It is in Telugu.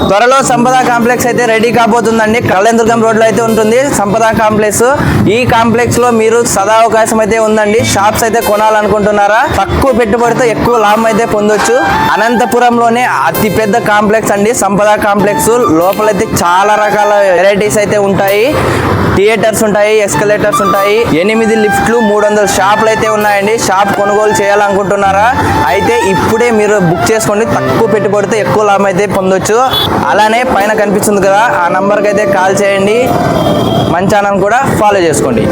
త్వరలో సంపద కాంప్లెక్స్ అయితే రెడీ కాబోతుందండి. కళ్యాణదుర్గం రోడ్ లో అయితే ఉంటుంది సంపద కాంప్లెక్స్. ఈ కాంప్లెక్స్ లో మీరు సదా అవకాశం అయితే ఉందండి. షాప్స్ అయితే కొనాలనుకుంటున్నారా? తక్కువ పెట్టుబడితో ఎక్కువ లాభం అయితే పొందొచ్చు. అనంతపురంలోనే అతి పెద్ద కాంప్లెక్స్ అండి సంపద కాంప్లెక్స్. లోపలైతే చాలా రకాల వెరైటీస్ అయితే ఉంటాయి. థియేటర్స్ ఉంటాయి, ఎస్కలేటర్స్ ఉంటాయి, 8 లిఫ్ట్లు, 300 షాపులు అయితే ఉన్నాయండి. షాప్ కొనుగోలు చేయాలనుకుంటున్నారా? అయితే ఇప్పుడే మీరు బుక్ చేసుకోండి. తక్కువ పెట్టుబడితో ఎక్కువ లాభం అయితే పొందొచ్చు. అలానే పైన కనిపిస్తుంది కదా, ఆ నంబర్కి అయితే కాల్ చేయండి. మన ఛానల్ కూడా ఫాలో చేసుకోండి.